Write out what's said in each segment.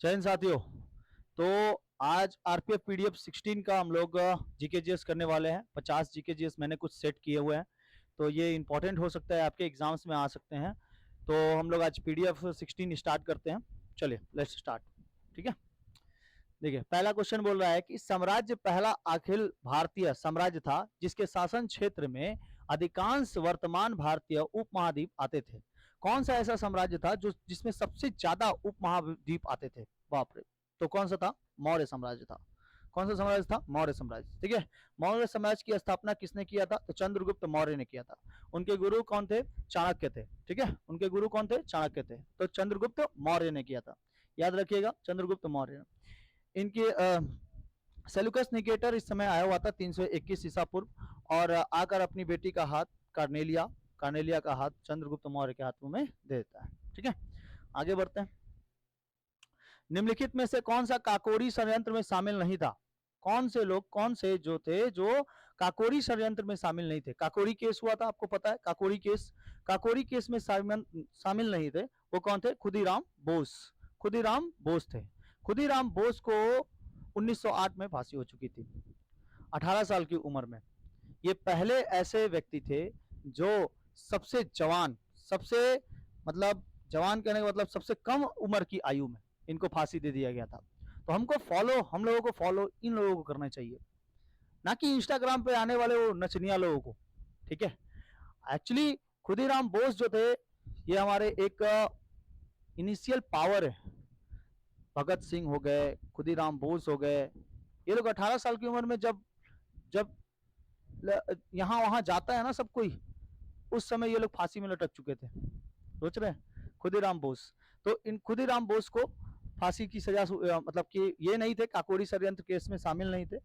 जय हिंद साथियों। तो आज आरपीएफ पीडीएफ 16 का हम लोग जीके जीएस करने वाले हैं। 50 जीके जीएस मैंने कुछ सेट किए हुए हैं, तो ये इंपॉर्टेंट हो सकता है, आपके एग्जाम्स में आ सकते हैं। तो हम लोग आज पीडीएफ 16 स्टार्ट करते हैं। चलिए लेट्स स्टार्ट। ठीक है, देखिए पहला क्वेश्चन बोल रहा है कि साम्राज्य पहला अखिल भारतीय साम्राज्य था जिसके शासन क्षेत्र में अधिकांश वर्तमान भारतीय उपमहाद्वीप आते थे। कौन सा ऐसा साम्राज्य था जो जिसमें सबसे ज्यादा उपमहाद्वीप आते थे? बाप रे। तो कौन सा था? मौर्य साम्राज्य था। कौन सा साम्राज्य था? मौर्य साम्राज्य। ठीक है, मौर्य साम्राज्य की स्थापना किसने किया था? तो चंद्रगुप्त मौर्य ने किया था। उनके गुरु कौन थे? चाणक्य थे। ठीक है, उनके गुरु कौन थे? चाणक्य थे। तो चंद्रगुप्त मौर्य ने किया था, याद रखिएगा, चंद्रगुप्त मौर्य। इनकी सेल्यूकस निकेटर इस समय आया हुआ था 321 ईसा पूर्व, और आकर अपनी बेटी का हाथ कार्नेलिया कार्नेलिया का हाथ चंद्रगुप्त मौर्य के हाथों में दे देता है। ठीक है, आगे बढ़ते हैं। निम्नलिखित में से कौन सा काकोरी षड्यंत्र में शामिल नहीं था? कौन से लोग, कौन से जो थे जो काकोरी षड्यंत्र में शामिल नहीं थे? काकोरी केस हुआ था, आपको पता है काकोरी केस। काकोरी केस में शामिल नहीं थे, वो कौन थे? खुदीराम बोस। खुदीराम बोस थे। खुदीराम बोस को 1908 में फांसी हो चुकी थी, 18 साल की उम्र में। ये पहले ऐसे व्यक्ति थे जो सबसे जवान, सबसे मतलब जवान कहने का मतलब सबसे कम उम्र की आयु में इनको फांसी दे दिया गया था। तो हमको फॉलो, हम लोगों को फॉलो इन लोगों को करना चाहिए, ना कि इंस्टाग्राम पे आने वाले वो नचनिया लोगों को। ठीक है, एक्चुअली खुदीराम बोस जो थे ये हमारे एक इनिशियल पावर है। भगत सिंह हो गए, खुदीराम बोस हो गए, ये लोग 18 साल की उम्र में जब जब यहाँ वहां जाता है ना सब कोई, उस समय ये लोग फांसी में लटक चुके थे। सोच रहे हैं खुदीराम बोस। तो इन खुदीराम बोस को फांसी की सजा मतलब कि ये नहीं थे, काकोरी षड्यंत्र केस में शामिल नहीं थे।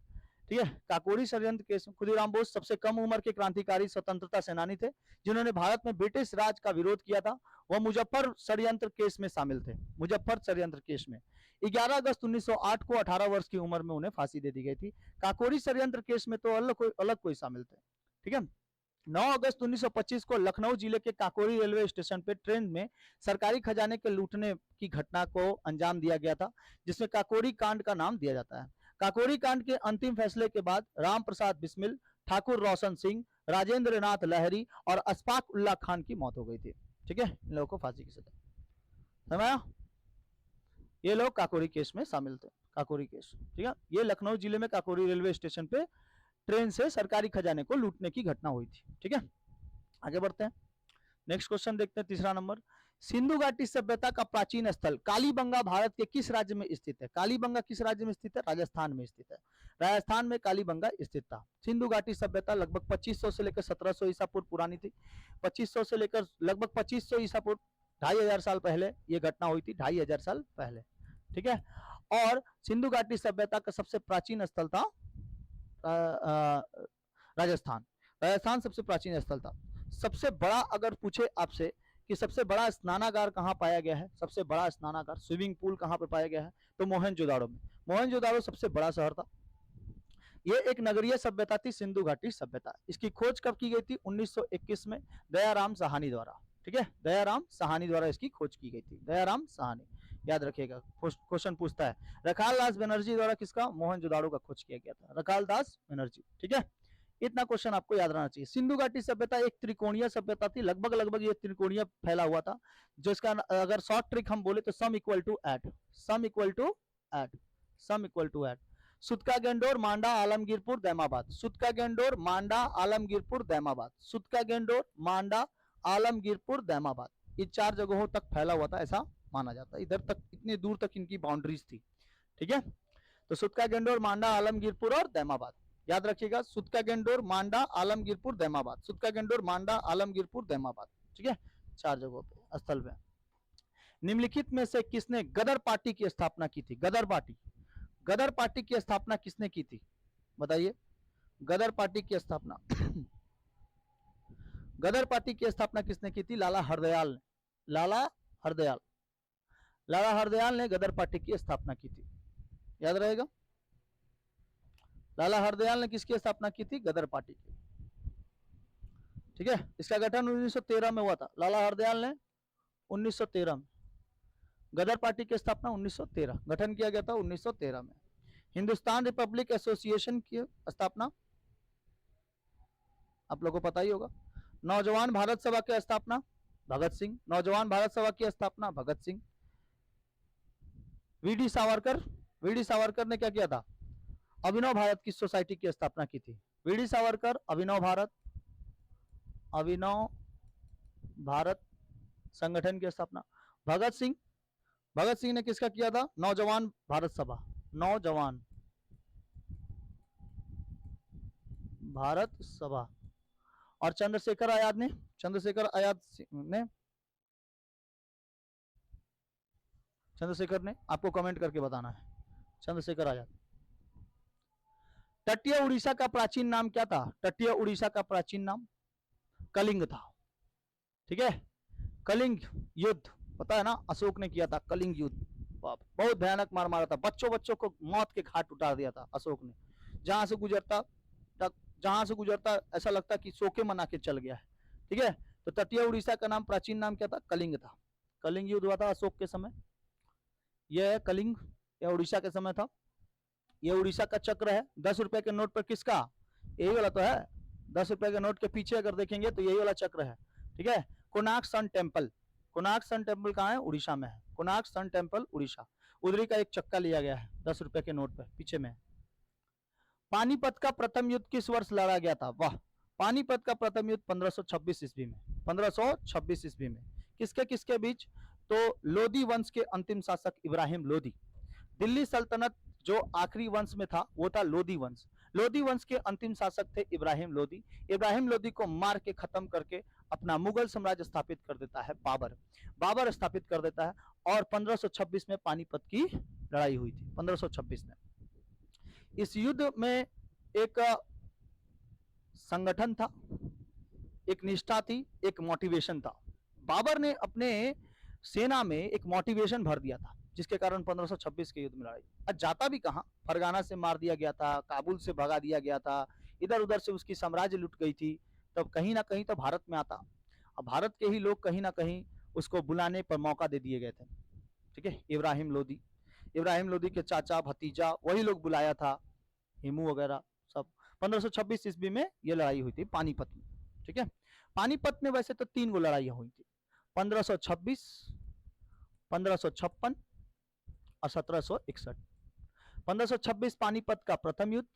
ठीक है, काकोरी षड्यंत्र केस में खुदीराम बोस सबसे कम उम्र के क्रांतिकारी स्वतंत्रता सेनानी थे जिन्होंने भारत में ब्रिटिश राज का विरोध किया था। वह मुजफ्फर षड्यंत्र केस में शामिल थे। मुजफ्फर षड्यंत्र केस में 11 अगस्त 1908 को 18 वर्ष की उम्र में उन्हें फांसी दे दी गई थी। काकोरी षड्यंत्र केस में तो अलग कोई शामिल थे। ठीक है, 9 अगस्त 1925 को लखनऊ जिले के काकोरी रेलवे स्टेशन पर ट्रेन में सरकारी खजाने के लूटने की घटना को अंजाम दिया गया था, जिसमें काकोरी कांड का नाम दिया जाता है। काकोरी कांड के अंतिम फैसले के बाद राम प्रसाद बिस्मिल, ठाकुर रोशन सिंह, राजेंद्र नाथ लहरी और अशफाक उल्ला खान की मौत हो गई थी। ठीक है, इन लोगों को फांसी की सजा। समझा? ये लोग काकोरी केस में शामिल थे। काकोरी केस, ठीक है, ये लखनऊ जिले में काकोरी रेलवे स्टेशन पे ट्रेन से सरकारी खजाने को लूटने की घटना हुई थी। ठीक है, आगे बढ़ते हैं। नेक्स्ट क्वेश्चन देखते हैं, तीसरा नंबर। सिंधु घाटी सभ्यता का प्राचीन स्थल कालीबंगा भारत के किस राज्य में स्थित है? कालीबंगा किस राज्य में स्थित है? राजस्थान में स्थित है। राजस्थान में कालीबंगा स्थित था। सिंधु घाटी सभ्यता लगभग 2500 से लेकर 1700 ईसा पूर्व पुरानी थी। 2500 से लेकर लगभग 2500 ईसा पूर्व, 2500 साल पहले ये घटना हुई थी, 2500 साल पहले। ठीक है, और सिंधु घाटी सभ्यता का सबसे प्राचीन स्थल था राजस्थान। राजस्थान सबसे प्राचीन स्थल था। सबसे बड़ा अगर पूछे आपसे कि सबसे बड़ा स्नानागार कहाँ पाया गया है, सबसे बड़ा स्नानागार, स्विमिंग पूल कहाँ पे पाया गया है, तो मोहनजोदाड़ो में। मोहनजोदाड़ो सबसे बड़ा शहर था। ये एक नगरीय सभ्यता थी, सिंधु घाटी सभ्यता। इसकी खोज कब की गई थी? 1921 में दयाराम साहनी द्वारा। ठीक है, दयाराम साहनी द्वारा इसकी खोज की गई थी। दयाराम साहनी, याद रखिएगा, क्वेश्चन पूछता है रखाल दास बनर्जी द्वारा किसका? मोहनजोदाड़ो का खोज किया गया था, रखाल दास बनर्जी। ठीक है, इतना क्वेश्चन आपको याद रहना चाहिए। सिंधु घाटी सभ्यता एक त्रिकोणीय सभ्यता थी, लगभग लगभग ये त्रिकोणीय फैला हुआ था, जिसका अगर शॉर्ट ट्रिक हम बोले तो sum equal to eight, sum equal to eight, sum equal to eight. Sutkagen Dor, Manda, Alamgirpur, Daimabad. Sutkagen Dor, Manda, Alamgirpur, Daimabad. Sutkagen Dor, Manda, Alamgirpur, Daimabad, ये 4 जगहों तक फैला हुआ था ऐसा माना जाता है। इधर तक, इतनी दूर तक इनकी बाउंड्रीज थी। ठीक है, तो सुतका गेंडोर, मांडा, आलमगीरपुर और दैमाबाद, याद रखिएगा। सुतका गेंडोर, मांडा, आलमगीरपुर, दैमाबाद। सुतका गेंडोर, मांडा, आलमगीरपुर, दैमाबाद। ठीक है, 4 जगहों पे स्थल में। निम्नलिखित में से किसने गदर पार्टी की स्थापना की थी? गदर पार्टी, गदर पार्टी की स्थापना किसने की थी? बताइए, गदर पार्टी की स्थापना गदर पार्टी की स्थापना किसने की थी? लाला हरदयाल ने। लाला हरदयाल, लाला हरदयाल ने गदर पार्टी की स्थापना की थी, याद रहेगा। लाला हरदयाल ने किसकी स्थापना की थी? गदर पार्टी की। ठीक है, इसका गठन 1913 में हुआ था। लाला हरदयाल ने 1913 में गदर पार्टी की स्थापना 1913, गठन किया गया था 1913 में। हिंदुस्तान रिपब्लिक एसोसिएशन की स्थापना आप लोगों को पता ही होगा। नौजवान भारत सभा की स्थापना भगत सिंह, नौजवान भारत सभा की स्थापना भगत सिंह। वीडी सावरकर, वीडी सावरकर ने क्या किया था? अभिनव भारत की सोसाइटी की स्थापना की थी। वीडी सावरकर अभिनव भारत संगठन की स्थापना। भगत सिंह, भगत सिंह ने किसका किया था? नौजवान भारत सभा, नौजवान भारत सभा। और चंद्रशेखर आजाद ने, चंद्रशेखर आजाद ने, चंद्रशेखर ने आपको कमेंट करके बताना है, चंद्रशेखर आजाद। तटीय उड़ीसा का प्राचीन नाम क्या था? तटीय उड़ीसा का प्राचीन नाम कलिंग था। ठीक है, कलिंग युद्ध पता है ना, अशोक ने किया था कलिंग युद्ध। बहुत भयानक मार मारा था, बच्चों को मौत के घाट उतार दिया था अशोक ने। जहां से गुजरता ऐसा लगता कि शोके मना के चल गया है। ठीक है, तो तटीय उड़ीसा का नाम, प्राचीन नाम क्या था? कलिंग था। कलिंग युद्ध हुआ था अशोक के समय। यह है कलिंग, यह उड़ीसा के समय था। यह उड़ीसा का चक्र है। 10 रुपए के नोट पर किसका? यही वाला तो है। 10 रुपए के नोट के पीछे अगर देखेंगे तो यही वाला चक्र है। ठीक है, Konark sun temple, Konark sun temple कहाँ है? उड़ीसा में है। Konark sun temple Orissa. उधरी का एक चक्का लिया गया है 10 रुपए के नोट पर, पीछे में। पानीपत का प्रथम युद्ध किस वर्ष लड़ा गया था? वाह, पानीपत का प्रथम युद्ध 1526 ईस्वी में, 1526 ईस्वी में। किसके किसके बीच? तो लोधी वंश के अंतिम शासक इब्राहिम लोधी। दिल्ली सल्तनत जो आखिरी वंश में था वो था लोधी वंश। लोधी वंश के अंतिम शासक थे इब्राहिम लोधी। इब्राहिम लोधी को मार के खत्म करके अपना मुगल साम्राज्य स्थापित कर देता है बाबर। बाबर स्थापित कर देता है और 1526 में पानीपत की लड़ाई हुई थी, 1526 में। इस युद्ध में एक संगठन था, एक निष्ठा थी, एक मोटिवेशन था। बाबर ने अपने सेना में एक मोटिवेशन भर दिया था, जिसके कारण 1526 के युद्ध में लड़ाई। जाता भी कहां, फरगाना से मार दिया गया था, काबुल से भगा दिया गया था, इधर उधर से उसकी साम्राज्य लुट गई थी, तब कहीं ना कहीं तो भारत में आता। अब भारत के ही लोग कहीं ना कहीं उसको बुलाने पर मौका दे दिए गए थे। ठीक है, इब्राहिम लोधी, इब्राहिम लोधी के चाचा भतीजा वही लोग बुलाया था, हिमू वगैरह सब। 1526 ईस्वी में यह लड़ाई हुई थी पानीपत में। ठीक है, पानीपत में वैसे तो 3 गो लड़ाइयां हुई थी, 1526, 1556 और 1761। 1526 पानीपत का प्रथम युद्ध,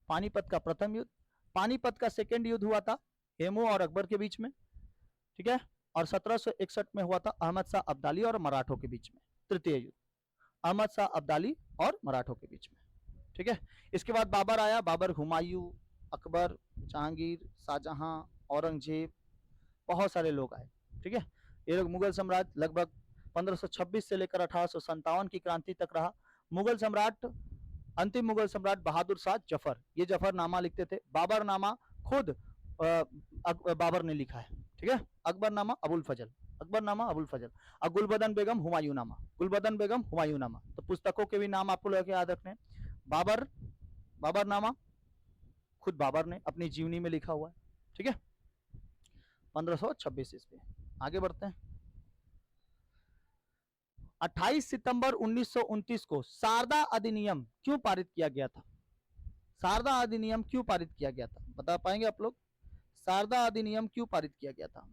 पानीपत का प्रथम युद्ध। पानीपत का सेकेंड युद्ध हुआ था हेमू और अकबर के बीच में। ठीक है, और 1761 में हुआ था अहमद शाह अब्दाली और मराठों के बीच में, तृतीय युद्ध, अहमद शाह अब्दाली और मराठों के बीच में। ठीक है, इसके बाद बाबर आया। बाबर, हुमायूं, अकबर, जहांगीर, शाहजहां, औरंगजेब, बहुत सारे लोग आए। ठीक है, ये लोग मुगल साम्राज्य लगभग 1526 से लेकर 1857 की क्रांति तक रहा। मुगल सम्राट, अंतिम मुगल सम्राट बहादुर शाह जफर, ये जफरनामा लिखते थे। बाबरनामा खुद बाबर ने लिखा है। ठीक है, अकबरनामा अबुल फजल, अकबरनामा अबुल फजल, और गुलबदन बेगम हुमायूंनामा, गुलबदन बेगम हुमायूंनामा। तो पुस्तकों के भी नाम आपको लोग याद रखने। बाबर, बाबरनामा खुद बाबर ने अपनी जीवनी में लिखा हुआ है। ठीक है, 1526 ईस्वी। आगे बढ़ते हैं। 28 सितंबर 1929 को शारदा अधिनियम क्यों पारित किया गया था? शारदा अधिनियम क्यों पारित किया गया था, बता पाएंगे आप लोग? शारदा अधिनियम क्यों पारित किया गया था?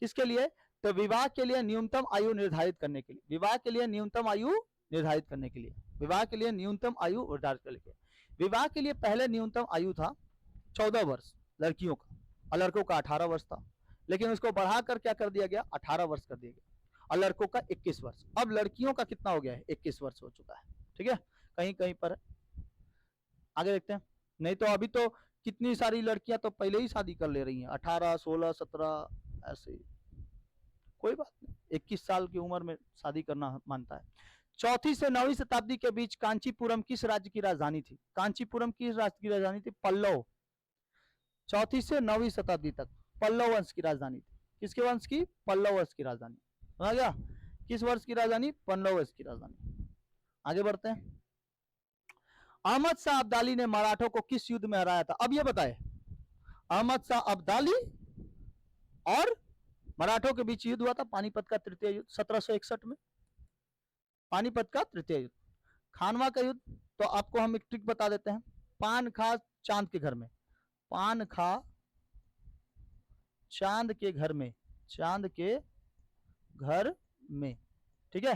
किसके लिए? तो विवाह के लिए न्यूनतम आयु निर्धारित करने के लिए, विवाह के लिए न्यूनतम आयु निर्धारित करने के लिए, विवाह के लिए न्यूनतम आयु निर्धारित करने के लिए। विवाह के लिए पहले न्यूनतम आयु था 14 वर्ष लड़कियों का, और लड़कों का 18 वर्ष था। लेकिन उसको बढ़ाकर क्या कर दिया गया? 18 वर्ष कर दिया गया, और लड़कों का 21 वर्ष। अब लड़कियों का कितना हो गया है? 21 वर्ष हो चुका है। ठीक है, कहीं कहीं पर। आगे देखते हैं। नहीं तो अभी तो कितनी सारी लड़कियां तो पहले ही शादी कर ले रही हैं, 18, 16, 17 ऐसे। कोई बात नहीं, 21 साल की उम्र में शादी करना मानता है। 4वीं से 9वीं शताब्दी के बीच कांचीपुरम किस राज्य की राजधानी थी? कांचीपुरम किस राज्य की राजधानी थी? पल्लव। 4वीं से 9वीं शताब्दी तक पल्लव वंश की राजधानी थी। किसके वंश की? पल्लव वंश की राजधानी। समझ गया? किस वर्ष की राजधानी? पल्लव वंश की राजधानी। आगे बढ़ते हैं। अहमद शाह अब्दाली ने मराठों को किस युद्ध में हराया था? अब ये बताए, अहमद शाह अब्दाली और मराठों के बीच युद्ध हुआ था पानीपत का तृतीय युद्ध 1761 में, पानीपत का तृतीय युद्ध। खानवा का युद्ध, तो आपको हम एक ट्रिक बता देते हैं, पान खा चांद के घर में, पान खा चांद के घर में, चांद के घर में, ठीक है।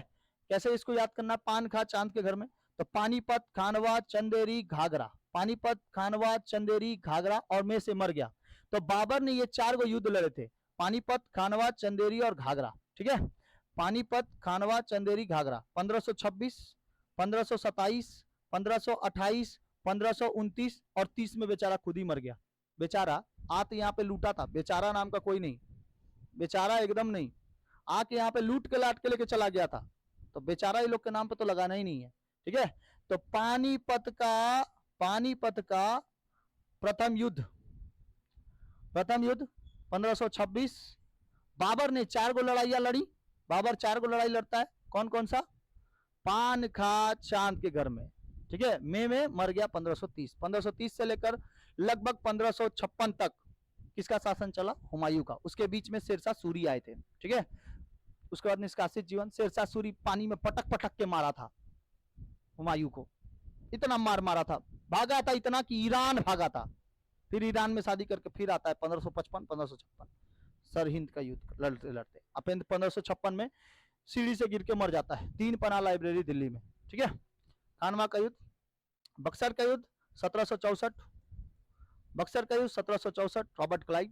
कैसे इसको याद करना, पान खा चांद के घर में, तो पानीपत, खानवा, चंदेरी, घाघरा, पानीपत, खानवा, चंदेरी, घाघरा और में से मर गया। तो बाबर ने ये 4 गो युद्ध लड़े थे, पानीपत, खानवा, चंदेरी और घाघरा, ठीक है। पानीपत, खानवा, चंदेरी, घाघरा 1526, 1527, 1528, 1529 और 30 में बेचारा खुद ही मर गया। बेचारा आते यहाँ पे लूटा था, बेचारा नाम का कोई नहीं, बेचारा एकदम नहीं, आके यहाँ पे लूट के लाट के लेके चला गया था, तो बेचारा ये लोग के नाम पे तो लगाना ही नहीं है, ठीक है। तो पानीपत का प्रथम युद्ध 1526, बाबर ने 4 गो लड़ाइयां लड़ी, बाबर 4 गो लड़ाई लड़ता है, कौन कौन सा, पान खा चांद के घर में, ठीक है, में मर गया 1530, 1530 से लेकर लगभग 1556 तक किसका शासन चला, हुमायूं का। उसके बीच में शेरशाह सूरी आए थे, ठीक है। उसके बाद निष्कासित जीवन, शेरशाह सूरी पानी में पटक पटक के मारा था हुमायूं को, इतना मारा था, भागा था इतना कि ईरान भागा था, फिर ईरान में शादी करके फिर आता है 1555 1556 सरहिंद का युद्ध लड़ते लड़ते। अब 1556 में सीढ़ी से गिर के मर जाता है, 3 पना लाइब्रेरी दिल्ली में, ठीक है। खानवा का युद्ध, बक्सर का युद्ध 1764, बक्सर का युद्ध 1764, रॉबर्ट क्लाइव,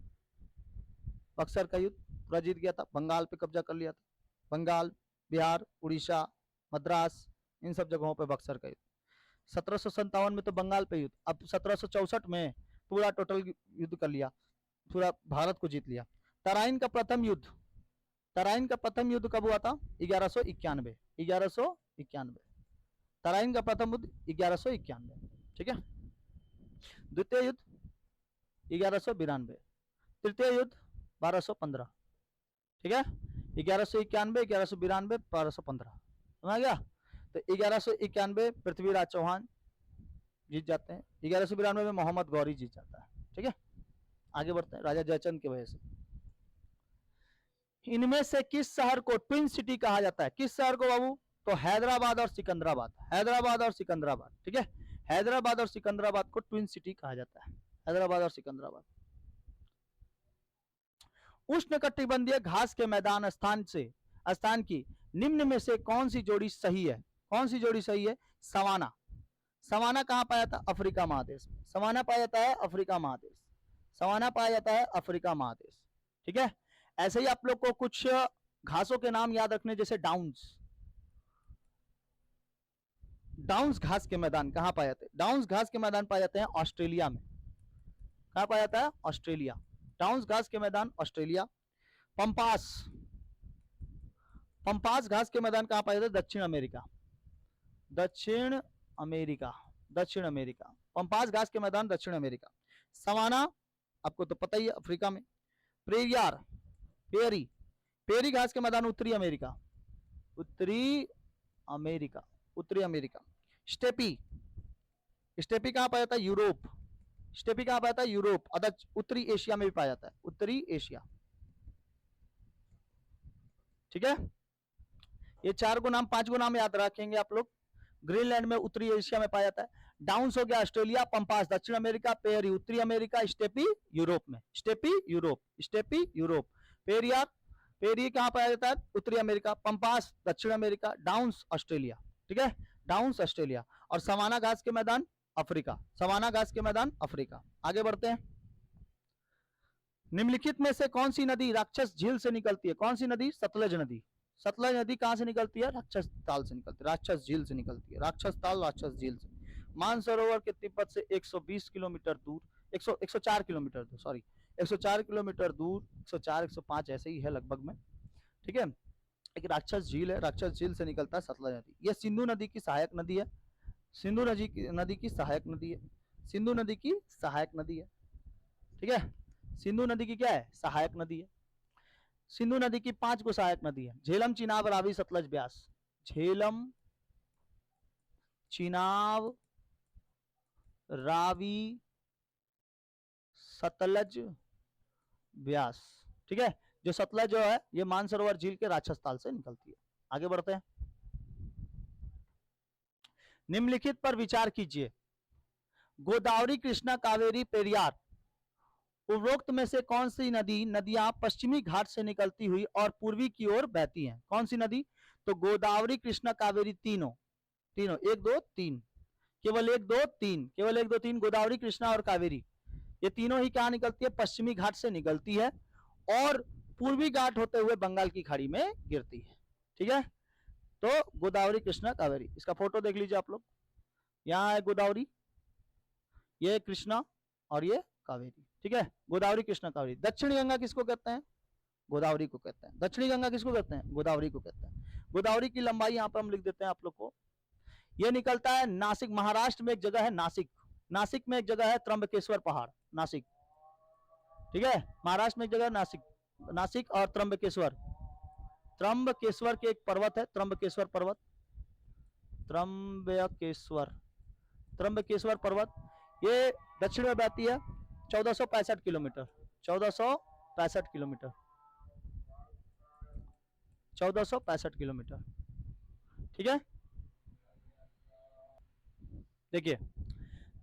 बक्सर का युद्ध पूरा जीत गया था, बंगाल पे कब्जा कर लिया था, बंगाल, बिहार, उड़ीसा, मद्रास, इन सब जगहों पे बक्सर का युद्ध। 1757 में तो बंगाल पे युद्ध, अब 1764 में पूरा टोटल युद्ध कर लिया, पूरा भारत को जीत लिया। तराइन का प्रथम युद्ध, तराइन का प्रथम युद्ध कब हुआ था, 1191, 1191, तराइन का प्रथम युद्ध 1191, ठीक है। द्वितीय युद्ध 1192, तृतीय युद्ध 1215, ठीक है। 1191, 1192, 1215, समझ गया। तो 1191 पृथ्वीराज चौहान जीत जाते हैं, 1192 में मोहम्मद गौरी जीत जाता है, ठीक है। आगे बढ़ते हैं, राजा जयचंद की वजह से। इनमें से किस शहर को ट्विन सिटी कहा जाता है, किस शहर को बाबू, तो हैदराबाद और सिकंदराबाद, हैदराबाद और सिकंदराबाद, ठीक है। हैदराबाद और सिकंदराबाद को ट्विन सिटी कहा जाता है, हैदराबाद और सिकंदराबाद। उष्णकटिबंधीय घास के मैदान स्थान की निम्न में से कौन सी जोड़ी सही है, कौन सी जोड़ी सही है, सवाना। सवाना कहां पाया जाता है, अफ्रीका महादेश में, सवाना पाया जाता है अफ्रीका महादेश, सवाना पाया जाता है अफ्रीका महादेश, ठीक है। ऐसे ही आप लोग को कुछ घासों के नाम याद रखने, जैसे डाउन्स, डाउन्स घास के मैदान कहां पाए जाते हैं, डाउन्स घास के मैदान पाए जाते हैं ऑस्ट्रेलिया में, कहां पाया जाता है, ऑस्ट्रेलिया, डाउन्स घास के मैदान ऑस्ट्रेलिया। पंपास, पंपास घास के मैदान कहां पाए जाते हैं, दक्षिण अमेरिका, दक्षिण अमेरिका, दक्षिण अमेरिका, पंपास घास के मैदान दक्षिण अमेरिका। सवाना आपको तो पता ही है अफ्रीका में। प्रेरियार, पेरी, पेरी घास के मैदान उत्तरी अमेरिका, उत्तरी अमेरिका, उत्तरी अमेरिका। स्टेपी, स्टेपी कहां पाया जाता है, यूरोप, स्टेपी कहां पाया जाता है, यूरोप, उत्तरी एशिया में भी पाया जाता है, उत्तरी एशिया, ठीक है। ये 4 गो नाम 5 गो नाम याद रखेंगे आप लोग। ग्रीनलैंड में उत्तरी एशिया में पाया जाता है, डाउन्स हो गया ऑस्ट्रेलिया, पंपास दक्षिण अमेरिका, पेरी उत्तरी अमेरिका, स्टेपी यूरोप में, स्टेपी यूरोप, स्टेपी यूरोप। पेरियार, पेरी कहां पाया जाता है, उत्तरी अमेरिका, पंपास दक्षिण अमेरिका, डाउन्स ऑस्ट्रेलिया, ठीक है, डाउन्स ऑस्ट्रेलिया। और सवाना घास के मैदान अफ्रीका, सवाना घास के मैदान अफ्रीका। आगे बढ़ते हैं, निम्नलिखित में से कौन सी नदी राक्षस झील से निकलती है, कौन सी नदी, सतलज नदी, सतलज नदी कहां से निकलती है, राक्षस ताल से निकलती है, राक्षस झील से निकलती है, राक्षस ताल राक्षस झील से। मानसरोवर के तिब्बत से 120 किलोमीटर दूर, 104 किलोमीटर दूर, सॉरी 104 किलोमीटर दूर, 104 105 ऐसे ही है लगभग में, ठीक है। एक राक्षस झील है, राक्षस झील से निकलता है सतलज नदी। यह सिंधु नदी की सहायक नदी है, सिंधु नदी की सहायक नदी है, सिंधु नदी की सहायक नदी है, ठीक है। सिंधु नदी की क्या है, सहायक नदी है। सिंधु नदी की 5 गो सहायक नदी है, झेलम, चिनाब, रावी, सतलज, ब्यास, झेलम, चिनाब, रावी, सतलज, ब्यास, ठीक है। जो सतलज जो है ये मानसरोवर झील के राजस्थान से निकलती है। आगे बढ़ते हैं। निम्नलिखित पर विचार कीजिए। गोदावरी, कृष्णा, कावेरी, पेरियार, उपरोक्त में से कौन सी नदियां पश्चिमी घाट से निकलती हुई और पूर्वी की ओर बहती हैं? कौन सी नदी? तो गोदावरी, कृष्णा, कावेरी, तीनों तीनों, एक दो तीन, केवल एक दो तीन, केवल एक दो तीन, गोदावरी, कृष्णा और कावेरी, ये तीनों ही क्या निकलती है? पश्चिमी घाट से निकलती है और पूर्वी घाट होते हुए बंगाल की खाड़ी में गिरती है। ठीक है, तो गोदावरी, कृष्णा, कावेरी, इसका फोटो देख लीजिए आप लोग। यहाँ है गोदावरी, ये कृष्णा और ये कावेरी। ठीक है, गोदावरी, कृष्णा, कावेरी। दक्षिणी गंगा किसको कहते हैं? गोदावरी को कहते हैं। दक्षिणी गंगा किसको कहते हैं? गोदावरी को कहते हैं। गोदावरी की लंबाई यहाँ पर हम लिख देते हैं आप लोग को। ये निकलता है नासिक, महाराष्ट्र में एक जगह है नासिक, नासिक में एक जगह है त्र्यंबकेश्वर पहाड़, नासिक। ठीक है, महाराष्ट्र में एक जगह नासिक, नासिक और त्र्यंबकेश्वर, त्र्यंबकेश्वर के एक पर्वत है, त्र्यंबकेश्वर पर्वत, त्र्यंबकेश्वर, त्र्यंबकेश्वर पर्वत, ये दक्षिण में बहती है 1465 किलोमीटर, 1465 किलोमीटर, 1465 किलोमीटर। ठीक है, देखिए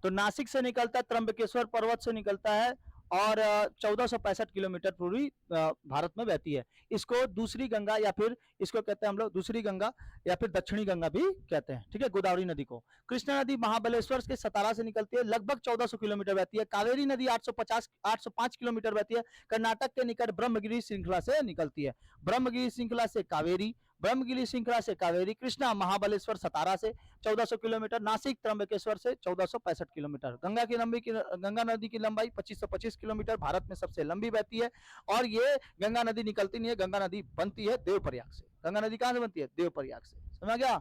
तो नासिक से निकलता है, त्र्यंबकेश्वर पर्वत से निकलता है और 1465 किलोमीटर पूर्वी भारत में बहती है। इसको दूसरी गंगा या फिर इसको कहते हैं हम लोग दूसरी गंगा या फिर दक्षिणी गंगा भी कहते हैं। ठीक है, गोदावरी नदी को। कृष्णा नदी महाबलेश्वर के सतारा से निकलती है, लगभग 1400 किलोमीटर बहती है। कावेरी नदी 805 किलोमीटर बहती है, कर्नाटक के निकट ब्रह्मगिरी श्रृंखला से निकलती है। ब्रह्मगिरी श्रृंखला से कावेरी, ब्रह्मगिरी श्रृंखला से कावेरी, कृष्णा महाबलेश्वर सतारा से 1400 किलोमीटर, नासिक त्र्यंबकेश्वर से 1465 किलोमीटर। गंगा नदी की लंबाई 2525 किलोमीटर, भारत में सबसे लंबी बहती है। और ये गंगा नदी निकलती नहीं है, गंगा नदी बनती है देवप्रयाग से। गंगा नदी कहां से बनती है? देवप्रयाग से। समझ गया?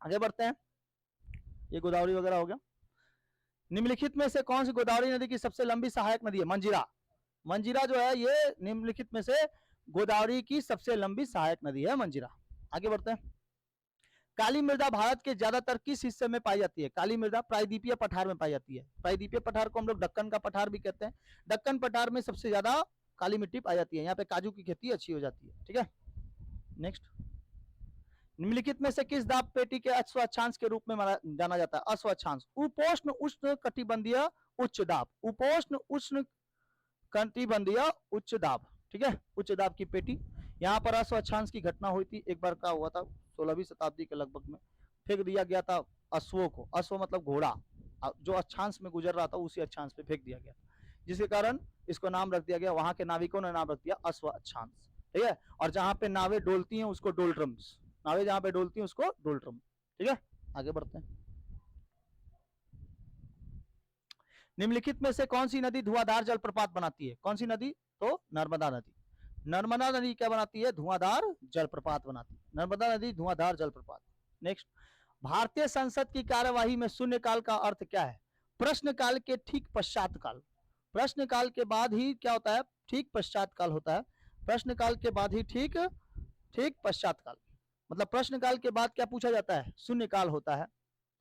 आगे बढ़ते हैं। ये गोदावरी वगैरह हो गया। निम्नलिखित में से कौन सी गोदावरी नदी की सबसे लंबी सहायक नदी है? मंजीरा। मंजीरा जो है ये निम्नलिखित में से गोदावरी की सबसे लंबी सहायक नदी है, मंजीरा। आगे बढ़ते हैं। काली मृदा भारत के ज्यादातर किस हिस्से में पाई जाती है? काली मृदा प्रायद्वीपीय पठार में पाई जाती है। प्रायद्वीपीय पठार को हम लोग दक्कन का पठार भी कहते हैं। दक्कन पठार में सबसे ज्यादा काली मिट्टी पाई जाती है, यहाँ पे काजू की खेती अच्छी हो जाती है। ठीक है, नेक्स्ट। निम्नलिखित में से किस दाब पेटी के अश्वाक्षांश के रूप में जाना जाता है? अश्वाक्षांश, उपोष्ण उष्ण कटिबंधीय उच्च दाब, उपोष्ण उष्ण कटिबंधीय उच्च दाब। ठीक है, उच्च दाब की पेटी। यहाँ पर अश्वाक्षांश की घटना हुई थी, एक बार क्या हुआ था 16वीं शताब्दी के लगभग में, फेंक दिया गया था अश्वों को, अश्व मतलब घोड़ा, जो अक्षांश में गुजर रहा था उसी अक्षांश पे फेंक दिया गया, जिसके कारण इसको नाम रख दिया गया, वहां के नाविकों ने नाम रख दिया अश्व अक्षांश। ठीक है, और जहां पे नावें डोलती हैं उसको डोलड्रम्स, नावें जहां पे डोलती हैं उसको डोलड्रम। ठीक है, आगे बढ़ते हैं। निम्नलिखित में से कौन सी नदी धुआंधार जलप्रपात बनाती है? कौन सी नदी? तो नर्मदा नदी। नर्मदा नदी क्या बनाती है? धुआंधार जलप्रपात बनाती है। नर्मदा नदी धुआंधार जलप्रपात। नेक्स्ट। भारतीय संसद की कार्यवाही में शून्यकाल का अर्थ क्या है? प्रश्नकाल के ठीक पश्चात काल। प्रश्नकाल के बाद ही क्या होता है? ठीक पश्चात काल होता है। प्रश्नकाल के बाद ही ठीक ठीक पश्चात काल, मतलब प्रश्नकाल के बाद क्या पूछा जाता है? शून्यकाल होता है।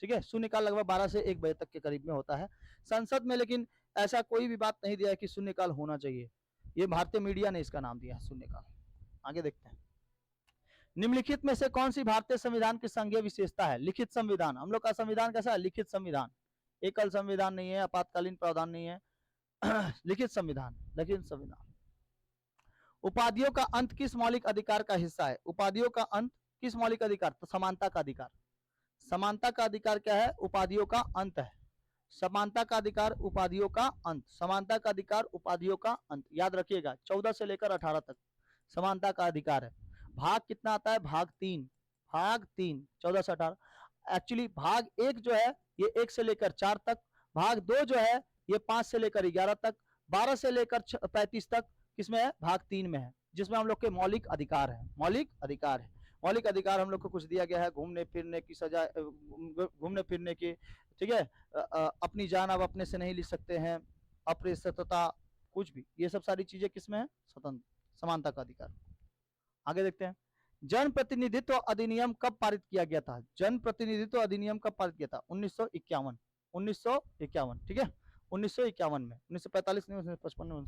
ठीक है, शून्यकाल लगभग 12 से 1 बजे तक के करीब में होता है संसद में, लेकिन ऐसा कोई भी बात नहीं दिया है कि शून्यकाल होना चाहिए, ये भारतीय मीडिया ने इसका नाम दिया है शून्यकाल। आगे देखते हैं। निम्नलिखित में से कौन सी भारतीय संविधान की संघीय विशेषता है? लिखित संविधान। हम लोग का संविधान कैसा है? लिखित संविधान, एकल संविधान नहीं है, आपातकालीन प्रावधान नहीं है, लिखित संविधान, लिखित संविधान। उपाधियों का अंत किस मौलिक अधिकार का हिस्सा है? उपाधियों का अंत किस मौलिक अधिकार? तो समानता का अधिकार। समानता का अधिकार क्या है? उपाधियों का अंत है। समानता का अधिकार उपाधियों का अंत, समानता का अधिकार उपाधियों का अंत, याद रखिएगा 14 से लेकर 18 तक समानता का अधिकार है। भाग कितना आता है? भाग 3, भाग 3 14 से 18। एक्चुअली भाग 1 जो है ये 1 से लेकर 4 तक, भाग 2 जो है ये 5 से लेकर 11 तक, 12 से लेकर 35 तक किसमें है? भाग 3 में है, जिसमें हम लोग के मौलिक अधिकार है। मौलिक अधिकार है, मौलिक अधिकार हम लोग को कुछ दिया गया है, घूमने फिरने की सजा, घूमने फिरने की, ठीक है, अपनी जान आप अपने से नहीं ले सकते हैं, अप्रियता, कुछ भी, ये सब सारी चीजें किसमें है? स्वतंत्र, समानता का अधिकार। आगे देखते हैं। जन प्रतिनिधित्व अधिनियम कब पारित किया गया था? जन प्रतिनिधित्व अधिनियम कब पारित किया था? 1951, 1951। ठीक है, 1951 में, 1945 नहीं, 1955 में।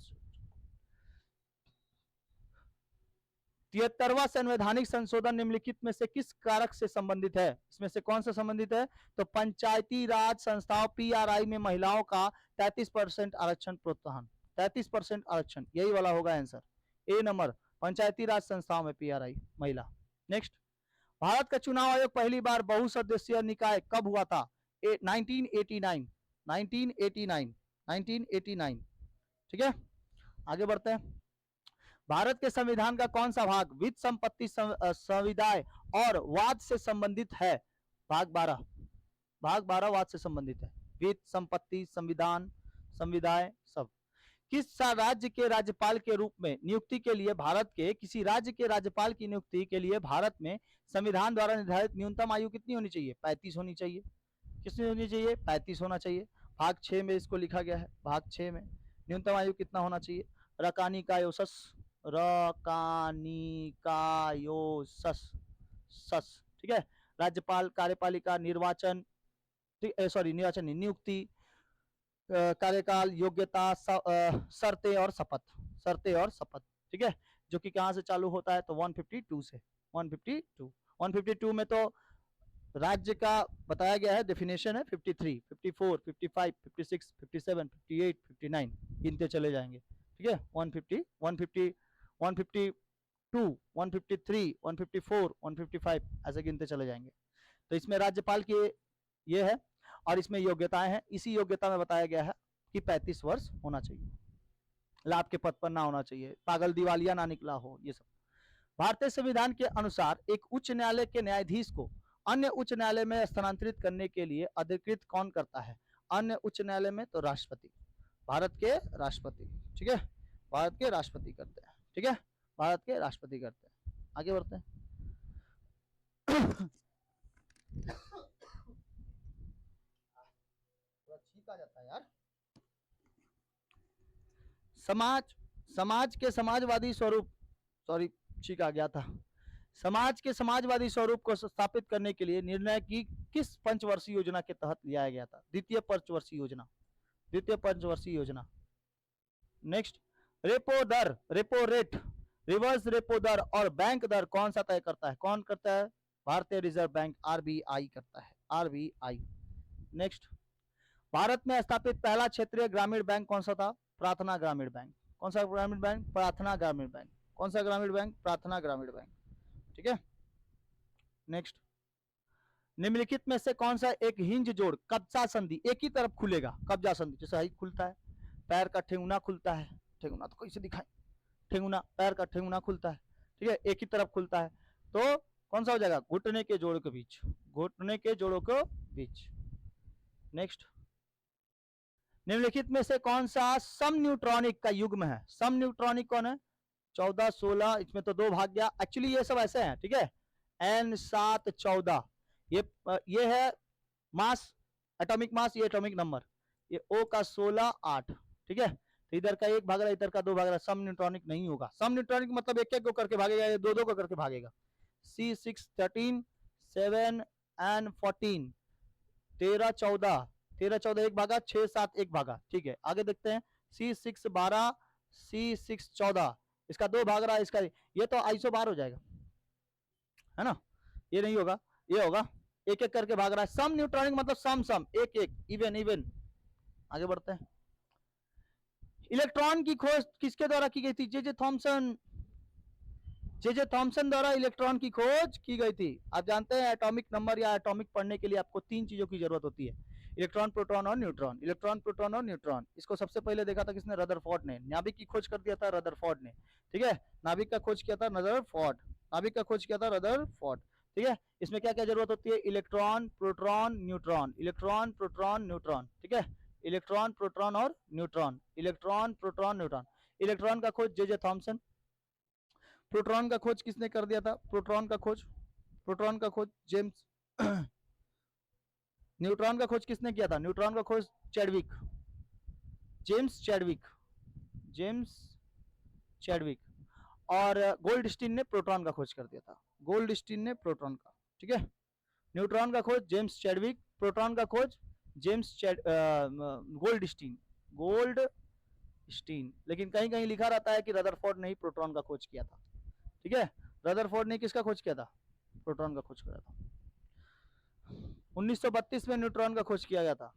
73वां संवैधानिक संशोधन निम्नलिखित में से किस कारक से संबंधित है? इसमें से कौन सा संबंधित है? तो पंचायती राज संस्थाओं पीआरआई में महिलाओं का 33% आरक्षण प्रोत्साहन, 33% आरक्षण, यही वाला होगा आंसर। ए नंबर, पंचायती राज संस्थाओं में पीआरआई महिला। नेक्स्ट, भारत का चुनाव आयोग पहली बार बहुसदस्यीय निकाय कब हुआ था? 1989, 1989, 1989। ठीक है, आगे बढ़ते हैं। भारत के संविधान का कौन सा भाग वित्त संपत्ति संविदाय और वाद से संबंधित है? भाग 12, भाग 12 वाद से संबंधित है। वित्त संपत्ति संविधान संविदाय सब। किस राज्य के राज्यपाल के रूप में नियुक्ति के लिए भारत के किसी राज्य के राज्यपाल की नियुक्ति के लिए भारत में संविधान द्वारा निर्धारित न्यूनतम आयु कितनी होनी चाहिए? 35 होनी चाहिए। कितनी होनी चाहिए? 35 होना चाहिए। भाग 6 में इसको लिखा गया है। भाग 6 में न्यूनतम आयु कितना होना चाहिए? रकानिकायोसस, रकानिकायोसस सस। ठीक है, राज्यपाल, कार्यपालिका, निर्वाचन, सॉरी निर्वाचन नहीं, नियुक्ति, कार्यकाल, योग्यता, शर्तें और शपथ, शर्तें और शपथ। ठीक है, जो कि कहां से चालू होता है? तो 152 से। 152 में तो राज्य का बताया गया है, डेफिनेशन है 53, 54, 55, 56, 57, 58, 59 गिनते चले जाएंगे। ठीक है, 150, 150, 152, 153, 154, 155 ऐसे गिनते चले जाएंगे। तो इसमें राज्यपाल की ये है और इसमें योग्यताएं हैं। इसी योग्यता में बताया गया है कि 35 वर्ष होना चाहिए, लाभ के पद पर ना होना चाहिए, पागल दिवालिया ना निकला हो, ये सब। भारतीय संविधान के अनुसार एक उच्च न्यायालय के न्यायाधीश को अन्य उच्च न्यायालय में स्थानांतरित करने के लिए अधिकृत कौन करता है? अन्य उच्च न्यायालय में तो राष्ट्रपति, भारत के राष्ट्रपति। ठीक है, भारत के राष्ट्रपति करते हैं। ठीक है, भारत के राष्ट्रपति करते हैं। आगे बढ़ते हैं। छींक आ जाता है यार। समाज के समाजवादी स्वरूप, सॉरी छींक आ गया था। समाज के समाजवादी स्वरूप को स्थापित करने के लिए निर्णय की किस पंचवर्षीय योजना के तहत लिया गया था? द्वितीय पंचवर्षीय योजना, द्वितीय पंचवर्षीय योजना। नेक्स्ट, रेपो दर, रेपो रेट, रिवर्स रेपो दर और बैंक दर कौन सा तय करता है? कौन करता है? भारतीय रिजर्व बैंक, आरबीआई करता है, आरबीआई। नेक्स्ट, भारत में स्थापित पहला क्षेत्रीय ग्रामीण बैंक कौन सा था? प्रार्थना ग्रामीण बैंक। कौन सा ग्रामीण बैंक? प्रार्थना ग्रामीण बैंक। कौन सा ग्रामीण बैंक? प्रार्थना ग्रामीण बैंक। ठीक है, नेक्स्ट, निम्नलिखित में से कौन सा एक हिंज जोड़ कब्जा संधि एक ही तरफ खुलेगा? कब्जा संधि जैसे हाई खुलता है, पैर का ठेंगुना खुलता है, ठेंगुना तो कैसे दिखाएं, ठेंगुना, पैर का ठेंगुना खुलता है। ठीक है, एक ही तरफ खुलता है, तो कौन सा हो जाएगा? घुटने के जोड़ों के बीच, घुटने के जोड़ों के बीच। नेक्स्ट, निम्नलिखित में से कौन सा सम न्यूट्रॉनिक का युग्म है? सम न्यूट्रॉनिक कौन है? 14, 16, इसमें तो 2 भाग गया। एक्चुअली ये सब ऐसे हैं। ठीक है, N7 14, ये है मास, एटॉमिक मास, ये एटॉमिक नंबर, ये O का 16 8। ठीक है, तो इधर का 1 भाग रहा, इधर का 2 भाग रहा। सम न्यूट्रॉनिक नहीं होगा। सम न्यूट्रॉनिक मतलब एक एक को करके भागेगा, ये 2 2 को करके भागेगा। C6 13 7 and 14, 13 14, 13 14 1 भागा, 6 7 1 भागा। ठीक है, आगे देखते हैं। C6 12, C6 14, इसका 2 भाग रहा है, इसका ये तो आइसो बार हो जाएगा, है ना? ये नहीं होगा, ये होगा। एक एक करके भाग रहा है। सम न्यूट्रॉनिक मतलब सम सम, एक एक, इवन इवन। आगे बढ़ते हैं। इलेक्ट्रॉन की खोज किसके द्वारा की गई थी? जे थॉमसन, जे थॉमसन द्वारा इलेक्ट्रॉन की खोज की गई थी। आप जानते हैं एटॉमिक नंबर या एटॉमिक पढ़ने के लिए आपको 3 चीजों की जरूरत होती है, इलेक्ट्रॉन, प्रोटॉन और न्यूट्रॉन। इलेक्ट्रॉन, प्रोटॉन और न्यूट्रॉन। इसको सबसे पहले देखा था किसने? रदरफोर्ड ने। नाभिक की खोज कर दिया था रदरफोर्ड ने। ठीक है, नाभिक का खोज किया था रदरफोर्ड, नाभिक का खोज किया था रदरफोर्ड। ठीक है, इसमें क्या क्या जरूरत होती है? Electron, proton, neutron, electron, proton, neutron. ठीक है, इलेक्ट्रॉन, प्रोटॉन और neutron, electron, proton, neutron. Electron का खोज जे थॉमसन। प्रोटॉन का खोज किसने कर दिया था? प्रोटॉन का खोज, प्रोटॉन का खोज जेम्स। न्यूट्रॉन का खोज किसने किया था? न्यूट्रॉन का खोज Chadwick, James Chadwick, James Chadwick. और गोल्डस्टीन ने प्रोटॉन का खोज कर दिया था, गोल्डस्टीन ने प्रोटॉन का। ठीक है, न्यूट्रॉन का खोज जेम्स चैडविक, प्रोटॉन का खोज जेम्स गोल्डस्टीन, गोल्डस्टीन। लेकिन कहीं कहीं लिखा रहता है कि रदरफोर्ड ने ही प्रोटॉन का खोज किया था। ठीक है। रदरफोर्ड ने किसका खोज किया था? प्रोटॉन का खोज किया था। 1932 में न्यूट्रॉन का खोज किया गया था,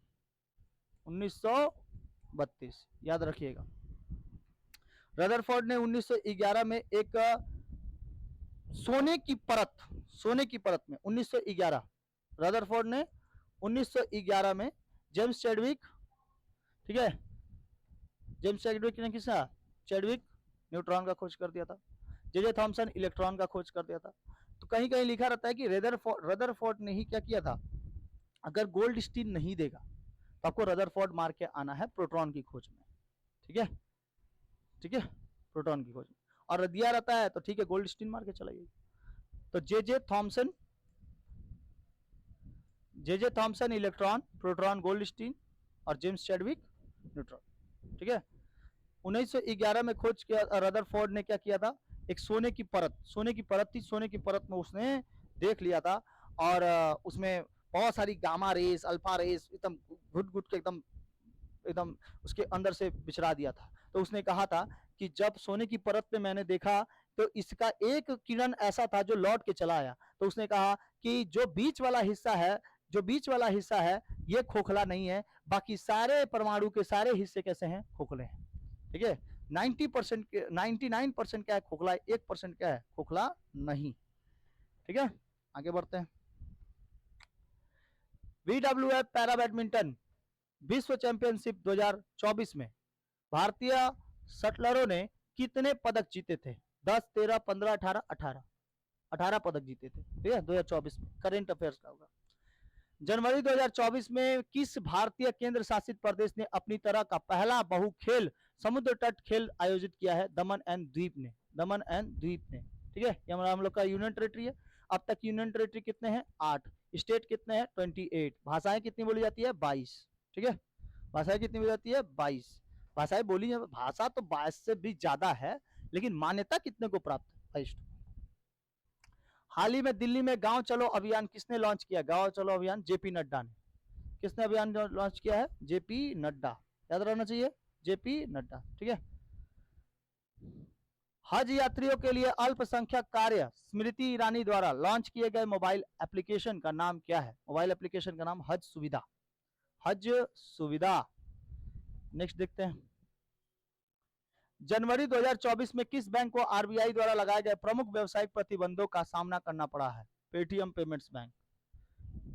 1932 याद रखिएगा। रदरफोर्ड ने 1911 में एक सोने की परत में 1911 रदरफोर्ड ने 1911 में जेम्स चैडविक, ठीक है, जेम्स चैडविक ने किसका? चैडविक न्यूट्रॉन का खोज कर दिया था। जे थॉमसन इलेक्ट्रॉन का खोज कर दिया था। तो कहीं कहीं लिखा रहता है कि रदरफोर्ड ने ही क्या किया था। अगर गोल्डस्टीन नहीं देगा तो आपको रदरफोर्ड मार के आना है प्रोटॉन की खोज में, ठीक है, ठीक है, प्रोटॉन की खोज में। और दिया रहता है तो ठीक है, गोल्डस्टीन मार के चलाइए। तो J Thomson electron, proton Goldstein, और जेम्स चैडविक न्यूट्रॉन, ठीक है। 1911 में खोज किया रदरफोर्ड ने, क्या किया था, एक सोने की परत थी, सोने की परत में उसने देख लिया था, और उसमें बहुत सारी गामा रेस, अल्फा रेस एकदम घुट घुट के एकदम एकदम उसके अंदर से बिछड़ा दिया था। तो उसने कहा था कि जब सोने की परत पे मैंने देखा तो इसका एक किरण ऐसा था जो लौट के चला आया। तो उसने कहा कि जो बीच वाला हिस्सा है ये खोखला नहीं है, बाकी सारे परमाणु के सारे हिस्से कैसे हैं? खोखले हैं, ठीक है। 90% 99% क्या है? खोखला है। 1% क्या है? खोखला नहीं, ठीक है। आगे बढ़ते हैं। BWF पैरा बैडमिंटन विश्व चैंपियनशिप 2024 में भारतीय शटलरों ने कितने पदक जीते थे? 10, 13, 15, 18, 18 पदक जीते थे, ठीक है, 2024 में। करेंट अफेयर्स का होगा। जनवरी 2024 में किस भारतीय केंद्र शासित प्रदेश ने अपनी तरह का पहला बहु खेल समुद्र तट खेल आयोजित किया है? दमन एंड द्वीप ने, ठीक है। ये हम लोग का यूनियन टेरिटरी है। अब तक यूनियन टेरिटरी कितने हैं? 8। स्टेट कितने हैं? 28। भाषाएं कितनी बोली जाती है? 22, ठीक है। भाषाएं कितनी बोली जाती है? 22 भाषाएं बोली जाती है। भाषा तो 22 से भी ज्यादा है, लेकिन मान्यता कितने को प्राप्त है? 22। हाल ही में दिल्ली में गांव चलो अभियान किसने लॉन्च किया? गांव चलो अभियान जेपी नड्डा ने। किसने अभियान लॉन्च किया है? जेपी नड्डा, याद रहना चाहिए, जेपी नड्डा, ठीक है। हज यात्रियों के लिए अल्पसंख्यक कार्य स्मृति ईरानी द्वारा लॉन्च किए गए मोबाइल एप्लीकेशन का नाम क्या है? मोबाइल एप्लीकेशन का नाम हज सुविधा, हज सुविधा। नेक्स्ट देखते हैं। जनवरी 2024 में किस बैंक को आरबीआई द्वारा लगाए गए प्रमुख व्यावसायिक प्रतिबंधों का सामना करना पड़ा है? Paytm payments bank,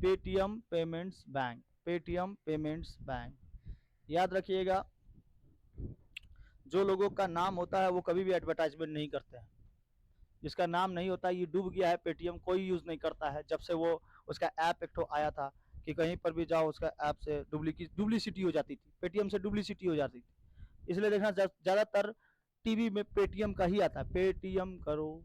Paytm payments bank, Paytm payments bank. याद रखिएगा, जो लोगों का नाम होता है वो कभी भी एडवर्टाइजमेंट नहीं करते हैं। जिसका नाम नहीं होता, ये डूब गया है, पेटीएम कोई यूज नहीं करता है। जब से वो उसका ऐप एक आया था कि कहीं पर भी जाओ उसका ऐप से डुप्लीसिटी हो जाती थी, पेटीएम से डुप्लीसिटी हो जाती थी। इसलिए देखना ज्यादातर टीवी में पेटीएम का ही आता है, पेटीएम करो।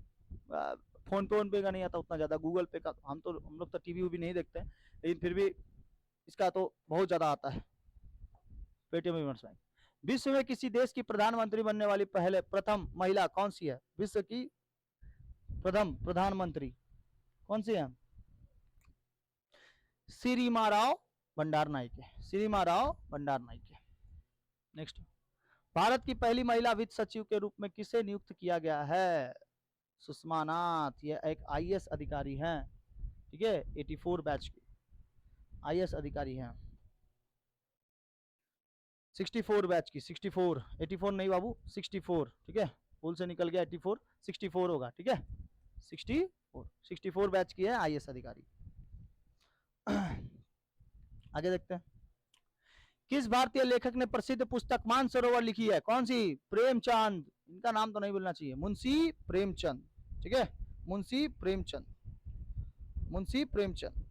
फोन पे का नहीं आता उतना ज्यादा, गूगल पे का। हम लोग तो टीवी भी नहीं देखते हैं, लेकिन फिर भी इसका तो बहुत ज्यादा आता है, पेटीएम पेमेंट्स बैंक। विश्व में किसी देश की प्रधानमंत्री बनने वाली प्रथम महिला कौन सी है? विश्व की प्रथम प्रधानमंत्री कौन सी है? सिरिमा राव भंडारनायके, सिरिमा राव भंडारनायके। नेक्स्ट, भारत की पहली महिला वित्त सचिव के रूप में किसे नियुक्त किया गया है? सुषमा नाथ, ये एक आईएएस अधिकारी हैं, ठीक है, 84 बैच की आईएएस अधिकारी हैं, 64 बैच की, 64, 84 नहीं बाबू, 64, ठीक है, भूल से निकल गया 84, 64 होगा, ठीक है, 64 बैच की है आईएएस अधिकारी। आगे देखते हैं। किस भारतीय लेखक ने प्रसिद्ध पुस्तक मानसरोवर लिखी है? कौन सी? प्रेमचंद। इनका नाम तो नहीं बोलना चाहिए, मुंशी प्रेमचंद, ठीक है, मुंशी प्रेमचंद, मुंशी प्रेमचंद,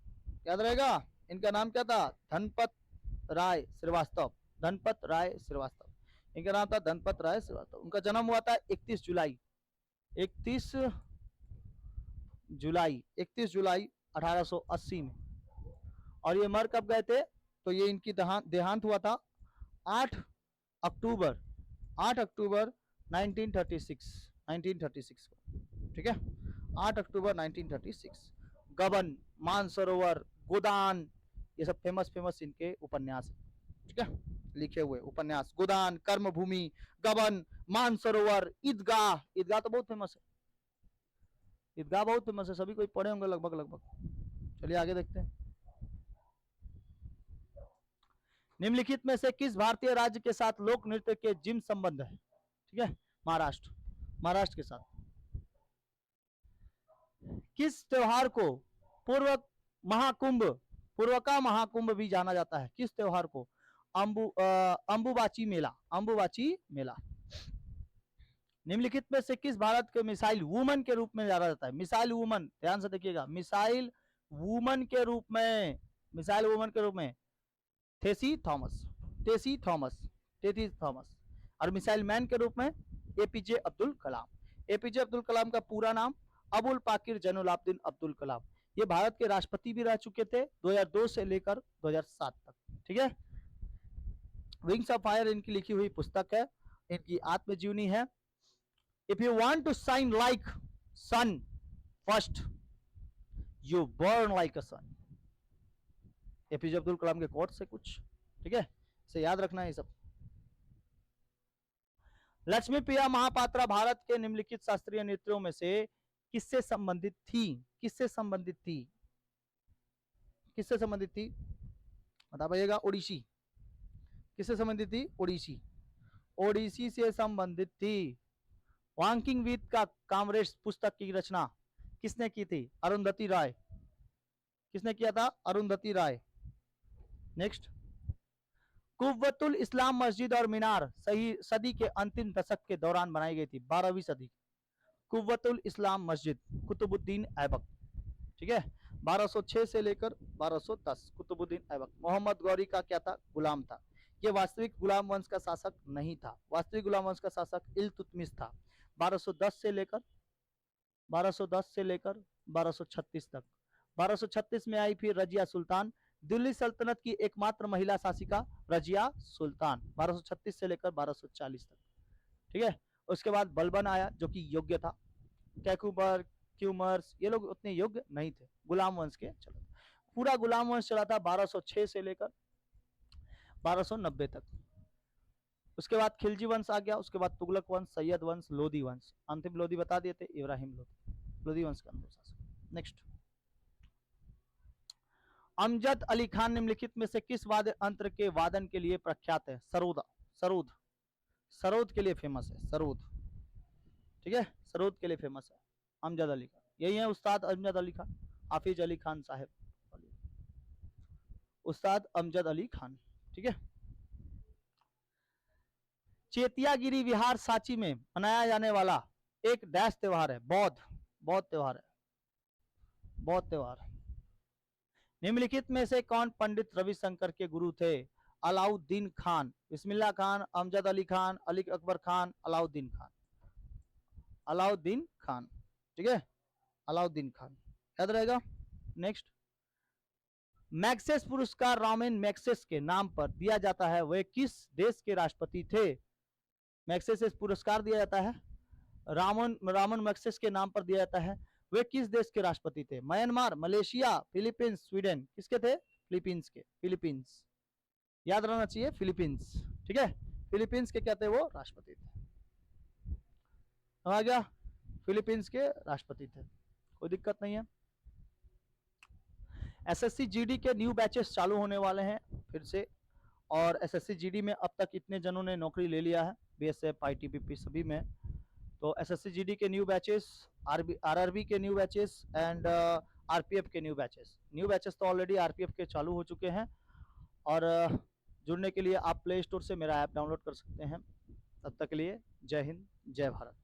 याद रहेगा। इनका नाम क्या था? धनपत राय श्रीवास्तव, धनपत राय श्रीवास्तव, इनका नाम था धनपत राय श्रीवास्तव। उनका जन्म हुआ था 31 जुलाई 1880 में, और ये मर कब गए थे? तो ये इनकी देहांत हुआ था 8 अक्टूबर 1936 को, ठीक है, 8 अक्टूबर 1936। गबन, मानसरोवर, गोदान, ये सब फेमस इनके उपन्यास है, ठीक है, लिखे हुए उपन्यास। गोदान, कर्मभूमि, गबन, मानसरोवर, ईदगाह, ईदगाह तो बहुत फेमस है, ईदगाह बहुत फेमस है, सभी कोई पढ़े होंगे लगभग लगभग। चलिए आगे देखते हैं। निम्नलिखित में से किस भारतीय राज्य के साथ लोक नृत्य के जिम संबंध है? ठीक है, महाराष्ट्र, महाराष्ट्र के साथ। किस त्योहार को पूर्व महाकुंभ, पूर्व का महाकुंभ भी जाना जाता है? किस त्योहार को? अंबुबाची मेला, अंबुबाची मेला। निम्नलिखित में से किस भारत के मिसाइल वुमन के रूप में जाना जाता है? मिसाइल वुमन, ध्यान से देखिएगा, मिसाइल वुमन के रूप में, मिसाइल वुमन के रूप में टेसी थॉमस, टेसी थॉमस, टेसी थॉमस। और मिसाइल मैन के रूप में एपीजे अब्दुल कलाम। एपीजे अब्दुल कलाम का पूरा नाम अबुल पाकिर जैनुलाब्दीन अब्दुल कलाम। ये भारत के राष्ट्रपति भी रह चुके थे 2002 से लेकर 2007 तक। ठीक है, विंग्स ऑफ फायर इनकी लिखी हुई पुस्तक है, इनकी आत्मजीवनी है। If you want to shine like sun first you burn like a sun. APJ Abdul Kalam के कोट से कुछ, ठीक है, इसे याद रखना है सब। लक्ष्मी प्रिया महापात्रा भारत के निम्नलिखित शास्त्रीय नृत्यों में से किससे संबंधित थी? किससे संबंधित थी? किससे संबंधित थी? बता पाइएगा। ओडिसी, किससे संबंधित थी? ओडिसी, ओडिसी से संबंधित थी। वांकिंग विद का कामरेज पुस्तक की रचना किसने की थी? अरुंधति राय। किसने किया था? अरुंधति राय। नेक्स्ट, कुव्वतुल इस्लाम मस्जिद और मीनार सही सदी के अंतिम दशक के दौरान बनाई गई थी, 12वीं सदी। कुव्वतुल इस्लाम मस्जिद कुतुबुद्दीन ऐबक, ठीक है, 1206 से लेकर 1210। कुतुबुद्दीन ऐबक। मोहम्मद गौरी का क्या था? गुलाम था। ये वास्तविक गुलाम वंश का शासक नहीं था, वास्तविक गुलाम वंश का शासक इल्तुतमिश था। 1210 से लेकर 1236 तक। 1236 में आई फिर रजिया सुल्तान, दिल्ली सल्तनत की एकमात्र महिला शासिका रजिया सुल्तान, 1236 से लेकर 1240 तक। ठीक है, उसके बाद बलबन आया जो कि योग्य था। कैकुबर, क्यूमर्स, ये लोग उतने योग्य नहीं थे, गुलाम वंश के चला। पूरा गुलाम वंश चला था 1206 से लेकर 1290 तक। उसके बाद खिलजी वंश आ गया, उसके बाद तुगलक वंश, सैयद वंश, लोधी वंश। अंतिम लोधी बता दिए थे, इब्राहिम लोधी, लोधी वंश का अंतिम शासक। नेक्स्ट, अमजद अली खान निम्नलिखित में से किस वाद्य यंत्र के वादन के लिए प्रख्यात है? सरोद, सरोद, सरोद के लिए फेमस है, सरोद। ठीक है, सरोद के लिए फेमस है अमजद अली खान। यही है उस्ताद अमजद अली खान, हाफिज अली खान साहब, उस्ताद अमजद अली खान। ठीक है, चेतियागिरी विहार सांची में मनाया जाने वाला एक डैश त्योहार है, बौद्ध, बौद्ध त्योहार है, बौद्ध त्योहार। निम्नलिखित में से कौन पंडित रविशंकर के गुरु थे? अलाउद्दीन खान, बिस्मिल्लाह खान, अमजद अली खान, अली अकबर खान, अलाउद्दीन खान, अलाउद्दीन खान। ठीक है, अलाउद्दीन खान, याद रहेगा। नेक्स्ट, मैग्सेस पुरस्कार रामन मैग्सेस के नाम पर दिया जाता है, वे किस देश के राष्ट्रपति थे? मैग्सेस पुरस्कार दिया जाता है रामन मैग्सेस के नाम पर दिया जाता है, वे किस देश के राष्ट्रपति थे? Myanmar, Malaysia, Philippines, Sweden. किसके थे? फिलीपींस के, फिलीपींस, याद रहना चाहिए, फिलीपींस। ठीक है, फिलीपींस के क्या थे? वो राष्ट्रपति थे। आ गया, फिलीपींस के राष्ट्रपति थे, कोई दिक्कत नहीं है। एसएससी जीडी के न्यू बैचेस चालू होने वाले हैं फिर से, और एसएससी जीडी में अब तक इतने जनों ने नौकरी ले लिया है, बीएसएफ, आईटीबीपी सभी में। तो एसएससी जीडी के न्यू बैचेस, आरआरबी के न्यू बैचेस एंड आरपीएफ के न्यू बैचेस। न्यू बैचेस तो ऑलरेडी आरपीएफ के चालू हो चुके हैं, और जुड़ने के लिए आप प्ले स्टोर से मेरा ऐप डाउनलोड कर सकते हैं। तब तक के लिए जय हिंद, जय भारत।